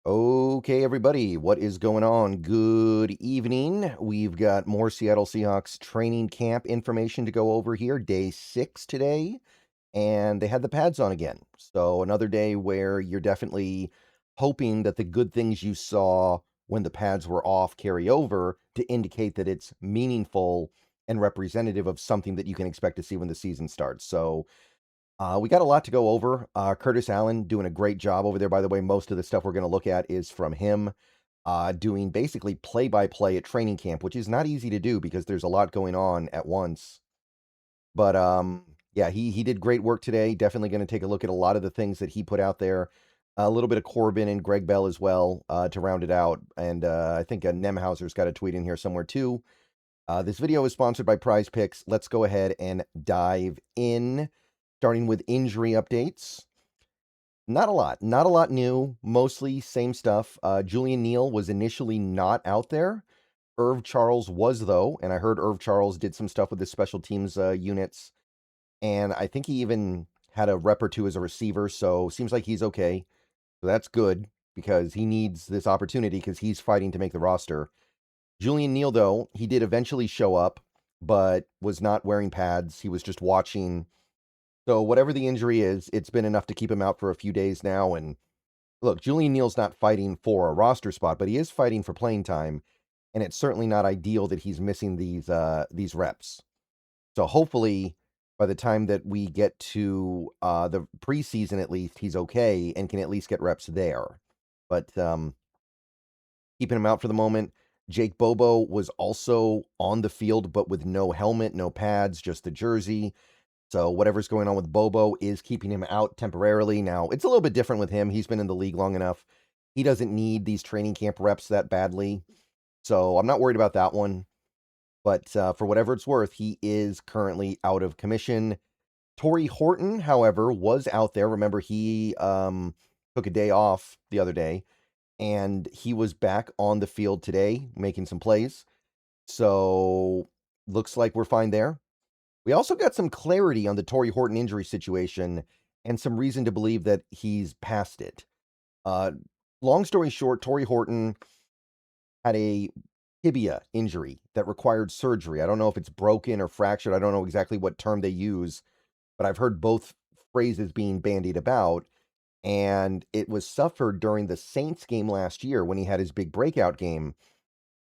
Okay, everybody, what is going on? Good evening. We've got more Seattle Seahawks training camp information to go over here. Day 6 today, and they had the pads on again. So another day where you're definitely hoping that the good things you saw when the pads were off carry over to indicate that it's meaningful and representative of something that you can expect to see when the season starts. So we got a lot to go over. Curtis Allen doing a great job over there. By the way, most of the stuff we're going to look at is from him doing basically play-by-play at training camp, which is not easy to do because there's a lot going on at once. But yeah, he did great work today. Definitely going to take a look at a lot of the things that he put out there. A little bit of Corbin and Greg Bell as well to round it out. And I think Nemhauser's got a tweet in here somewhere too. This video is sponsored by Prize Picks. Let's go ahead and dive in. Starting with injury updates. Not a lot new, mostly same stuff. Julian Neal was initially not out there. Irv Charles was, though, and I heard Irv Charles did some stuff with his special teams units, and I think he even had a rep or two as a receiver, so seems like he's okay. So that's good, because he needs this opportunity, because he's fighting to make the roster. Julian Neal, though, he did eventually show up, but was not wearing pads. He was just watching. So whatever the injury is, it's been enough to keep him out for a few days now. And look, Julian Neal's not fighting for a roster spot, but he is fighting for playing time. And it's certainly not ideal that he's missing these reps. So hopefully, by the time that we get to the preseason, at least he's okay and can at least get reps there. But keeping him out for the moment. Jake Bobo was also on the field, but with no helmet, no pads, just the jersey. So whatever's going on with Bobo is keeping him out temporarily. Now, it's a little bit different with him. He's been in the league long enough. He doesn't need these training camp reps that badly. So I'm not worried about that one. But for whatever it's worth, he is currently out of commission. Torrey Horton, however, was out there. Remember, he took a day off the other day. And he was back on the field today, making some plays. So looks like we're fine there. We also got some clarity on the Torrey Horton injury situation and some reason to believe that he's past it. Long story short, Torrey Horton had a tibia injury that required surgery. I don't know if it's broken or fractured. I don't know exactly what term they use, but I've heard both phrases being bandied about. And it was suffered during the Saints game last year when he had his big breakout game,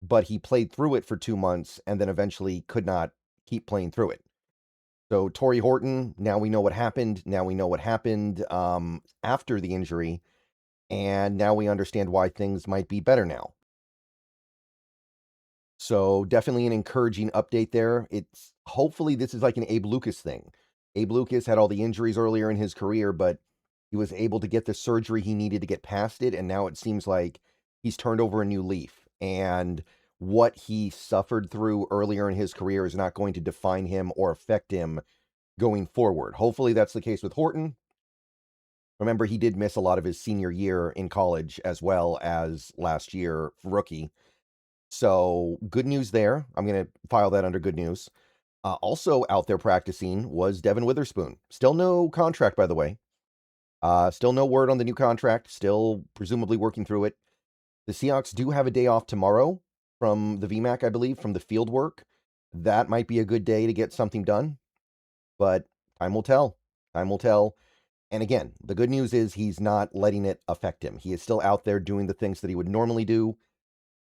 but he played through it for 2 months and then eventually could not keep playing through it. So Torrey Horton, now we know what happened. Now we know what happened after the injury, and now we understand why things might be better now. So definitely an encouraging update there. It's hopefully this is like an Abe Lucas thing. Abe Lucas had all the injuries earlier in his career, but he was able to get the surgery he needed to get past it, and now it seems like he's turned over a new leaf. And what he suffered through earlier in his career is not going to define him or affect him going forward. Hopefully that's the case with Horton. Remember, he did miss a lot of his senior year in college as well as last year rookie. So good news there. I'm going to file that under good news. Also out there practicing was Devin Witherspoon. Still no contract, by the way. Still no word on the new contract. Still presumably working through it. The Seahawks do have a day off tomorrow from the VMAC, I believe, from the field work. That might be a good day to get something done. But time will tell. Time will tell. And again, the good news is he's not letting it affect him. He is still out there doing the things that he would normally do.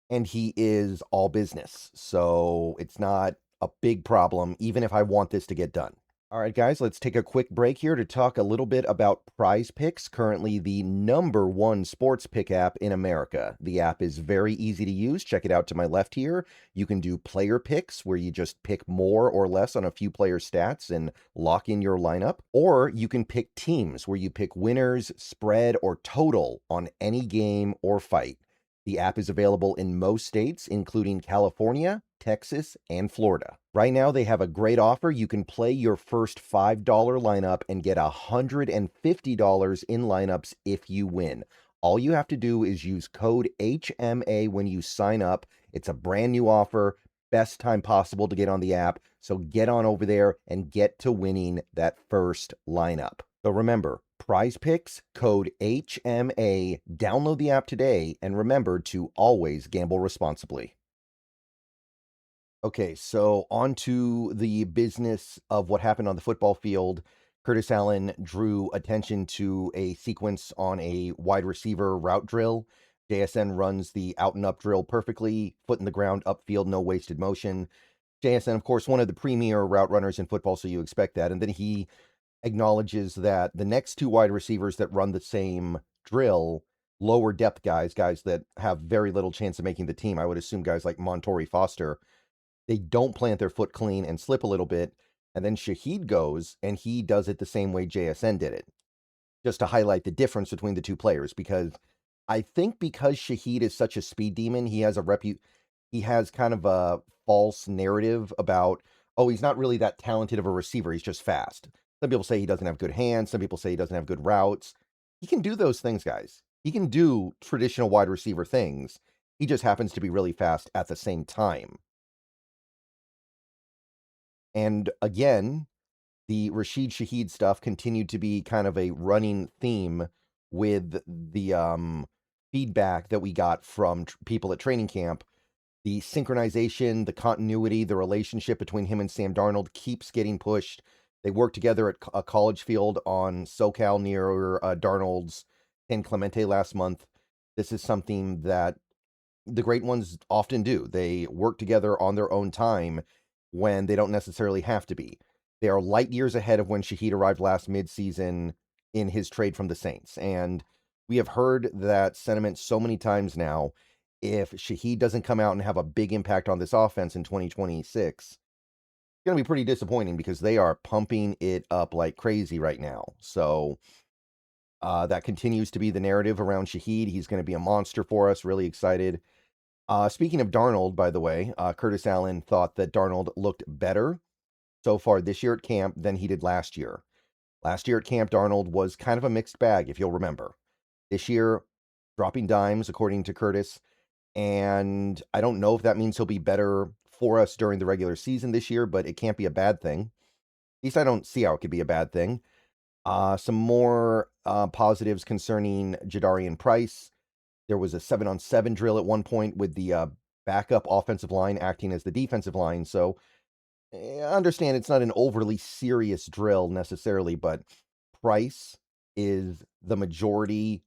And he is all business. So it's not a big problem, even if I want this to get done. All right, guys, let's take a quick break here to talk a little bit about Prize Picks, currently the #1 sports pick app in America. The app is very easy to use. Check it out to my left here. You can do player picks, where you just pick more or less on a few player stats and lock in your lineup. Or you can pick teams, where you pick winners, spread, or total on any game or fight. The app is available in most states, including California, Texas, and Florida. Right now, they have a great offer. You can play your first $5 lineup and get $150 in lineups if you win. All you have to do is use code HMA when you sign up. It's a brand new offer. Best time possible to get on the app. So get on over there and get to winning that first lineup. So remember, Prize Picks, code HMA. Download the app today and remember to always gamble responsibly. Okay, so on to the business of what happened on the football field. Curtis Allen drew attention to a sequence on a wide receiver route drill. JSN runs the out and up drill perfectly, foot in the ground, upfield, no wasted motion. JSN, of course, one of the premier route runners in football, so you expect that. And then he acknowledges that the next two wide receivers that run the same drill, lower depth guys that have very little chance of making the team, I would assume guys like Montori Foster, they don't plant their foot clean and slip a little bit. And then Shaheed goes and he does it the same way JSN did it, just to highlight the difference between the two players. Because I think because Shaheed is such a speed demon, he has kind of a false narrative about, oh, he's not really that talented of a receiver. He's just fast. Some people say he doesn't have good hands. Some people say he doesn't have good routes. He can do those things, guys. He can do traditional wide receiver things. He just happens to be really fast at the same time. And again, the Rashid Shaheed stuff continued to be kind of a running theme with the feedback that we got from people at training camp. The synchronization, the continuity, the relationship between him and Sam Darnold keeps getting pushed. They work together at a college field on SoCal near Darnold's San Clemente last month. This is something that the great ones often do. They work together on their own time when they don't necessarily have to be. They are light years ahead of when Shaheed arrived last midseason in his trade from the Saints. And we have heard that sentiment so many times now. If Shaheed doesn't come out and have a big impact on this offense in 2026, it's going to be pretty disappointing because they are pumping it up like crazy right now. So that continues to be the narrative around Shaheed. He's going to be a monster for us. Really excited. Speaking of Darnold, by the way, Curtis Allen thought that Darnold looked better so far this year at camp than he did last year. Last year at camp, Darnold was kind of a mixed bag, if you'll remember. This year, dropping dimes, according to Curtis. And I don't know if that means he'll be better for us during the regular season this year, but it can't be a bad thing. At least I don't see how it could be a bad thing. Some more positives concerning Jadarian Price. There was a 7-on-7 drill at one point with the backup offensive line acting as the defensive line. So I understand it's not an overly serious drill necessarily, but Price is the majority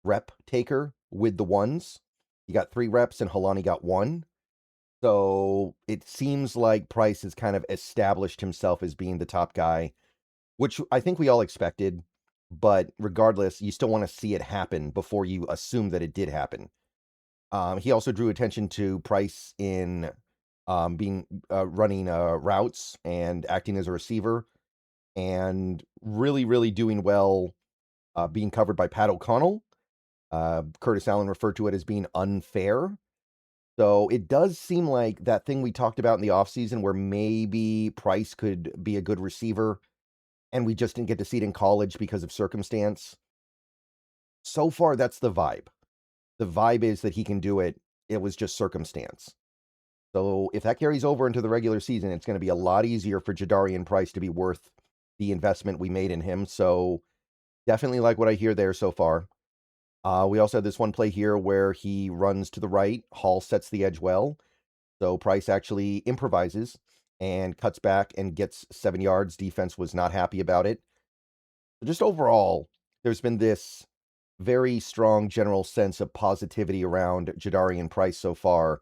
rep taker with the ones. He got 3 reps and Helani got 1. So it seems like Price has kind of established himself as being the top guy, which I think we all expected. But regardless, you still want to see it happen before you assume that it did happen. He also drew attention to Price in running routes and acting as a receiver, and really, really doing well being covered by Pat O'Connell. Curtis Allen referred to it as being unfair. So it does seem like that thing we talked about in the offseason where maybe Price could be a good receiver and we just didn't get to see it in college because of circumstance. So far, that's the vibe. The vibe is that he can do it. It was just circumstance. So if that carries over into the regular season, it's going to be a lot easier for Jadarian Price to be worth the investment we made in him. So definitely like what I hear there so far. We also had this one play here where he runs to the right. Hall sets the edge well. So Price actually improvises and cuts back and gets 7 yards. Defense was not happy about it. But just overall, there's been this very strong general sense of positivity around Jadarian Price so far.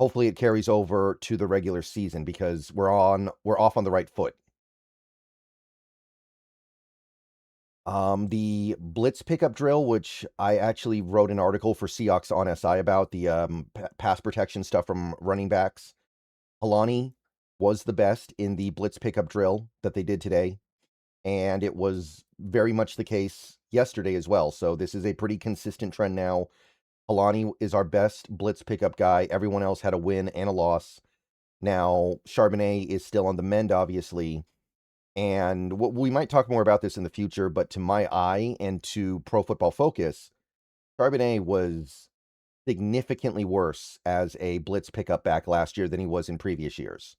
Hopefully it carries over to the regular season because we're off on the right foot. The blitz pickup drill, which I actually wrote an article for Seahawks on SI about, the pass protection stuff from running backs. Helani was the best in the blitz pickup drill that they did today, and it was very much the case yesterday as well. So this is a pretty consistent trend now. Helani is our best blitz pickup guy. Everyone else had a win and a loss. Now, Charbonnet is still on the mend, obviously. And we might talk more about this in the future, but to my eye and to Pro Football Focus, Charbonnet was significantly worse as a blitz pickup back last year than he was in previous years.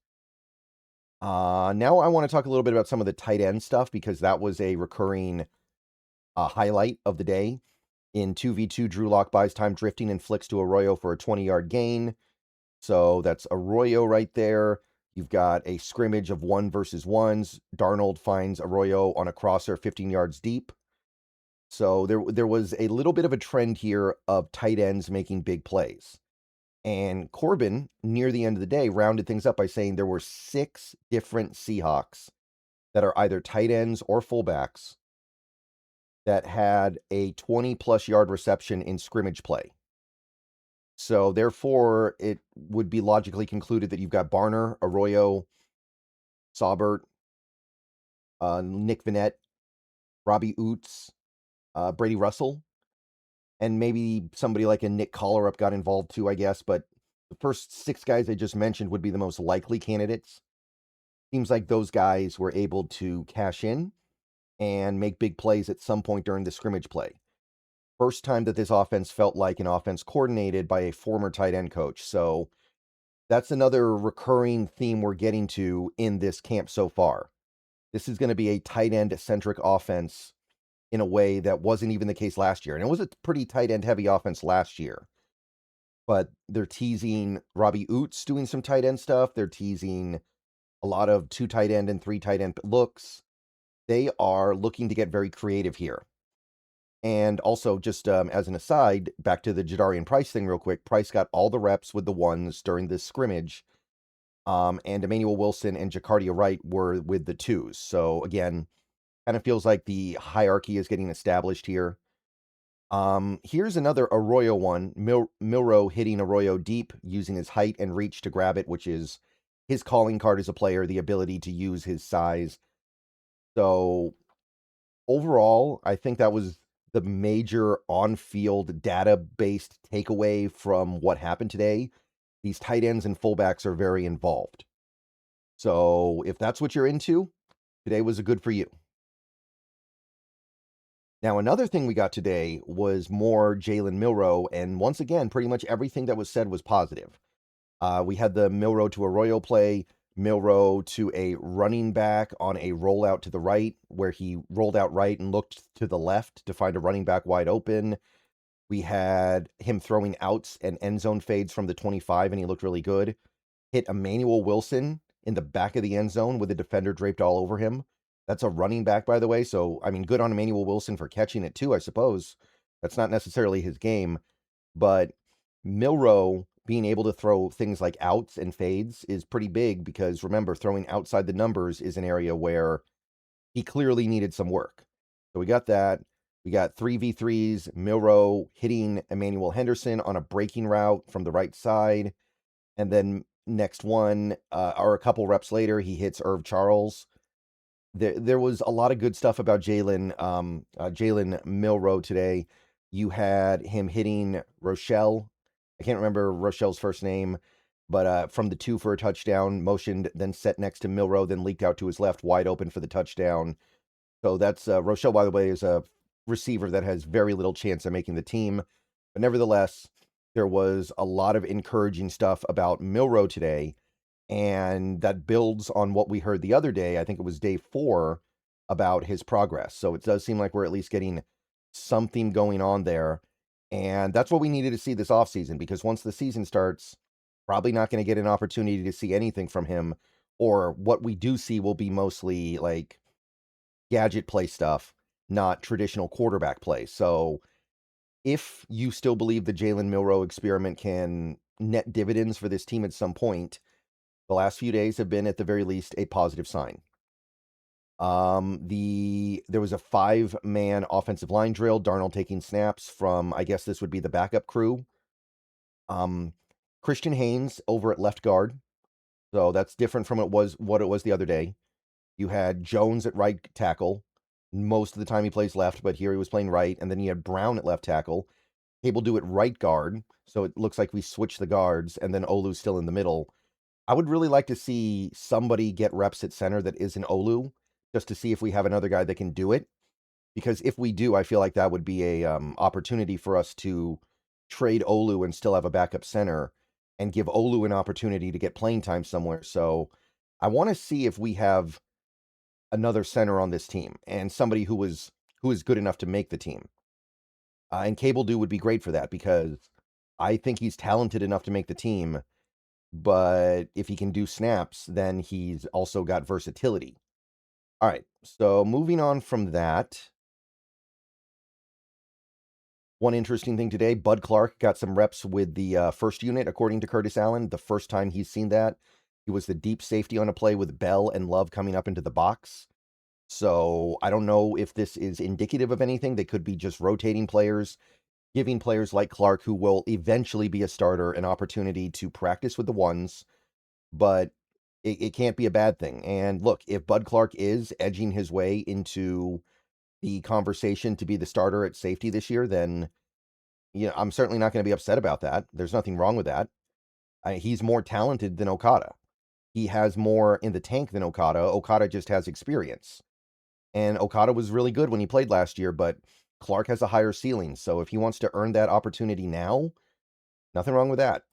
Now I want to talk a little bit about some of the tight end stuff because that was a recurring highlight of the day. In 2v2, Drew Lock buys time drifting and flicks to Arroyo for a 20-yard gain. So that's Arroyo right there. You've got a scrimmage of 1 versus 1s. Darnold finds Arroyo on a crosser 15 yards deep. So there was a little bit of a trend here of tight ends making big plays. And Corbin, near the end of the day, rounded things up by saying there were 6 different Seahawks that are either tight ends or fullbacks that had a 20-plus yard reception in scrimmage play. So therefore, it would be logically concluded that you've got Barner, Arroyo, Saubert, Nick Vannett, Robbie Oots, Brady Russell, and maybe somebody like a Nick Collerup got involved too, I guess. But the first 6 guys I just mentioned would be the most likely candidates. Seems like those guys were able to cash in and make big plays at some point during the scrimmage play. First time that this offense felt like an offense coordinated by a former tight end coach. So that's another recurring theme we're getting to in this camp so far. This is going to be a tight end centric offense in a way that wasn't even the case last year. And it was a pretty tight end heavy offense last year. But they're teasing Robbie Oots doing some tight end stuff. They're teasing a lot of 2 tight end and 3 tight end looks. They are looking to get very creative here. And also, just as an aside, back to the Jadarian Price thing real quick. Price got all the reps with the 1s during this scrimmage. And Emmanuel Wilson and Jacardia Wright were with the 2s. So again, kind of feels like the hierarchy is getting established here. Here's another Arroyo one. Milro hitting Arroyo deep, using his height and reach to grab it, which is his calling card as a player, the ability to use his size. So overall, I think that was the major on-field data-based takeaway from what happened today. These tight ends and fullbacks are very involved. So if that's what you're into, today was a good for you. Now, another thing we got today was more Jaylen Milro, and once again, pretty much everything that was said was positive. We had the Milro to Arroyo play, Milro to a running back on a rollout to the right, where he rolled out right and looked to the left to find a running back wide open. We had him throwing outs and end zone fades from the 25, and he looked really good. Hit Emmanuel Wilson in the back of the end zone with a defender draped all over him. That's a running back, by the way. So, I mean, good on Emmanuel Wilson for catching it too, I suppose. That's not necessarily his game. But Milro being able to throw things like outs and fades is pretty big because, remember, throwing outside the numbers is an area where he clearly needed some work. So we got that. We got 3v3s, Milro hitting Emmanuel Henderson on a breaking route from the right side. And then next one, or a couple reps later, he hits Irv Charles. There was a lot of good stuff about Jaylen Milro today. You had him hitting Rochelle. I can't remember Rochelle's first name, but from the 2 for a touchdown, motioned, then set next to Milro, then leaked out to his left, wide open for the touchdown. So that's Rochelle, by the way, is a receiver that has very little chance of making the team. But nevertheless, there was a lot of encouraging stuff about Milro today, and that builds on what we heard the other day. I think it was day 4 about his progress. So it does seem like we're at least getting something going on there. And that's what we needed to see this offseason, because once the season starts, probably not going to get an opportunity to see anything from him, or what we do see will be mostly like gadget play stuff, not traditional quarterback play. So if you still believe the Jaylen Milro experiment can net dividends for this team at some point, the last few days have been, at the very least, a positive sign. There was a 5-man offensive line drill, Darnold taking snaps from, I guess this would be the backup crew. Christian Haynes over at left guard. So that's different from what it was the other day. You had Jones at right tackle. Most of the time he plays left, but here he was playing right. And then you had Brown at left tackle. Cable do it right guard. So it looks like we switched the guards, and then Olu's still in the middle. I would really like to see somebody get reps at center that isn't Olu, just to see if we have another guy that can do it. Because if we do, I feel like that would be a opportunity for us to trade Olu and still have a backup center, and give Olu an opportunity to get playing time somewhere. So I want to see if we have another center on this team, and somebody who was who is good enough to make the team. And Cable Do would be great for that because I think he's talented enough to make the team, but if he can do snaps, then he's also got versatility. All right, so moving on from that, one interesting thing today, Bud Clark got some reps with the first unit, according to Curtis Allen. The first time he's seen that, he was the deep safety on a play with Bell and Love coming up into the box. So I don't know if this is indicative of anything. They could be just rotating players, giving players like Clark, who will eventually be a starter, an opportunity to practice with the ones, but it can't be a bad thing. And look, if Bud Clark is edging his way into the conversation to be the starter at safety this year, then I'm certainly not going to be upset about that. There's nothing wrong with that. He's more talented than Okada. He has more in the tank than Okada. Okada just has experience. And Okada was really good when he played last year, but Clark has a higher ceiling. So if he wants to earn that opportunity now, nothing wrong with that.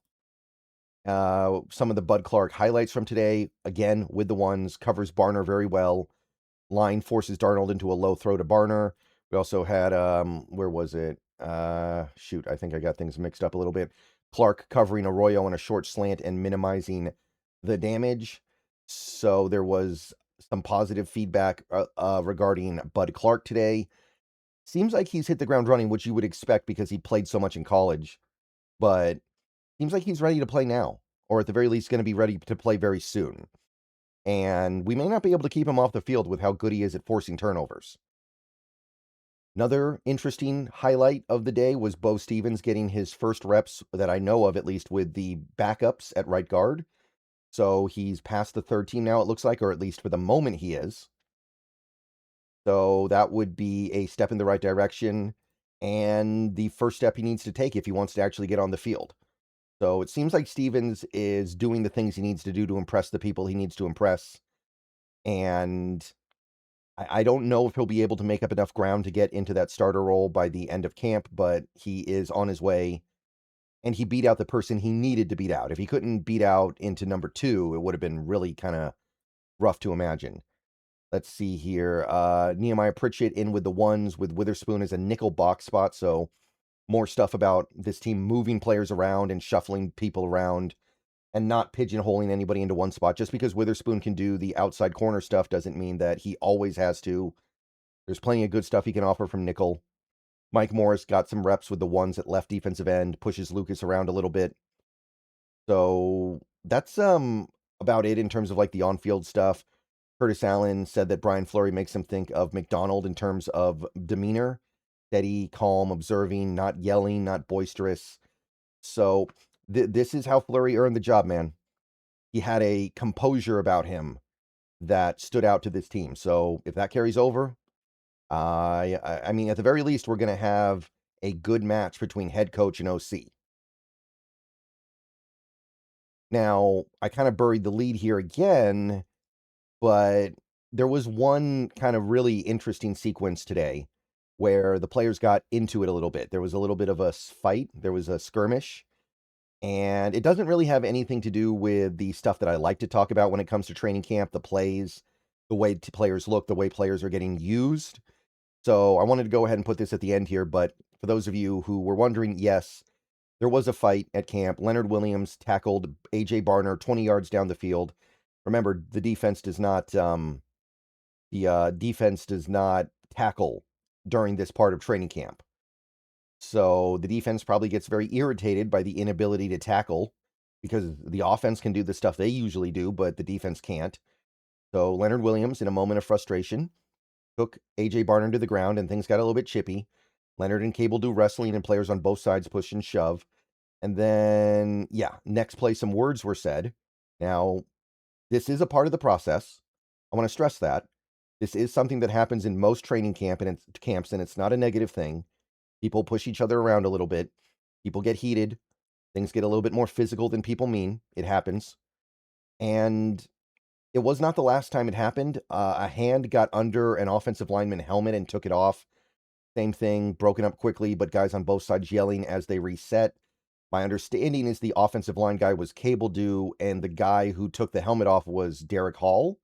Some of the Bud Clark highlights from today, again, with the ones, covers Barner very well. Line forces Darnold into a low throw to Barner. We also had, where was it? Shoot, I think I got things mixed up a little bit. Clark covering Arroyo on a short slant and minimizing the damage. So there was some positive feedback regarding Bud Clark today. Seems like he's hit the ground running, which you would expect because he played so much in college. But seems like he's ready to play now, or at the very least going to be ready to play very soon. And we may not be able to keep him off the field with how good he is at forcing turnovers. Another interesting highlight of the day was Bo Stevens getting his first reps that I know of, at least with the backups at right guard. So he's past the third team now, it looks like, or at least for the moment he is. So that would be a step in the right direction and the first step he needs to take if he wants to actually get on the field. So it seems like Stevens is doing the things he needs to do to impress the people he needs to impress. And I don't know if he'll be able to make up enough ground to get into that starter role by the end of camp, but he is on his way. And he beat out the person he needed to beat out. If he couldn't beat out into number 2, it would have been really kind of rough to imagine. Let's see here. Nehemiah Pritchett in with the ones with Witherspoon as a nickel box spot. So more stuff about this team moving players around and shuffling people around and not pigeonholing anybody into one spot. Just because Witherspoon can do the outside corner stuff doesn't mean that he always has to. There's plenty of good stuff he can offer from nickel. Mike Morris got some reps with the ones at left defensive end, pushes Lucas around a little bit. So that's about it in terms of like the on-field stuff. Curtis Allen said that Brian Fleury makes him think of McDonald in terms of demeanor. Steady, calm, observing, not yelling, not boisterous. So this is how Fleury earned the job, man. He had a composure about him that stood out to this team. So if that carries over, I mean, at the very least, we're going to have a good match between head coach and OC. Now, I kind of buried the lead here again, but there was one kind of really interesting sequence today where the players got into it a little bit. There was a little bit of a fight. There was a skirmish. And it doesn't really have anything to do with the stuff that I like to talk about when it comes to training camp, the plays, the way players look, the way players are getting used. So I wanted to go ahead and put this at the end here. But for those of you who were wondering, yes, there was a fight at camp. Leonard Williams tackled AJ Barner 20 yards down the field. Remember, the defense does not tackle during this part of training camp. So the defense probably gets very irritated by the inability to tackle because the offense can do the stuff they usually do, but the defense can't. So Leonard Williams, in a moment of frustration, took AJ Barner to the ground and things got a little bit chippy. Leonard and Cable do wrestling and players on both sides push and shove. And then, next play, some words were said. Now, this is a part of the process. I want to stress that. This is something that happens in most training camps, and it's not a negative thing. People push each other around a little bit. People get heated. Things get a little bit more physical than people mean. It happens. And it was not the last time it happened. A hand got under an offensive lineman helmet and took it off. Same thing, broken up quickly, but guys on both sides yelling as they reset. My understanding is the offensive line guy was Cable Do, and the guy who took the helmet off was Derek Hall.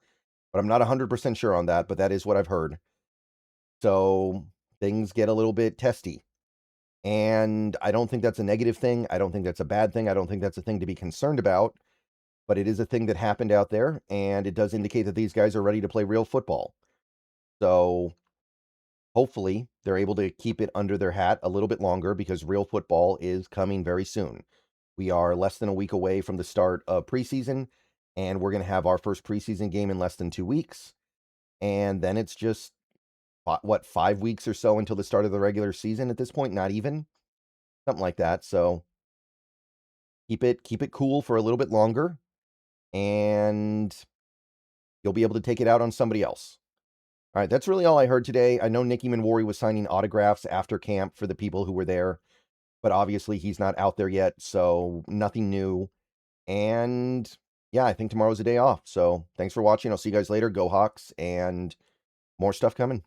But I'm not 100% sure on that, but that is what I've heard. So things get a little bit testy. And I don't think that's a negative thing. I don't think that's a bad thing. I don't think that's a thing to be concerned about. But it is a thing that happened out there, and it does indicate that these guys are ready to play real football. So hopefully they're able to keep it under their hat a little bit longer, because real football is coming very soon. We are less than a week away from the start of preseason, and we're going to have our first preseason game in less than 2 weeks. And then it's just, 5 weeks or so until the start of the regular season at this point? Not even. Something like that. So keep it cool for a little bit longer, and you'll be able to take it out on somebody else. All right, that's really all I heard today. I know Nicky Manwari was signing autographs after camp for the people who were there, but obviously he's not out there yet, so nothing new. And yeah, I think tomorrow's a day off. So thanks for watching. I'll see you guys later. Go Hawks, and more stuff coming.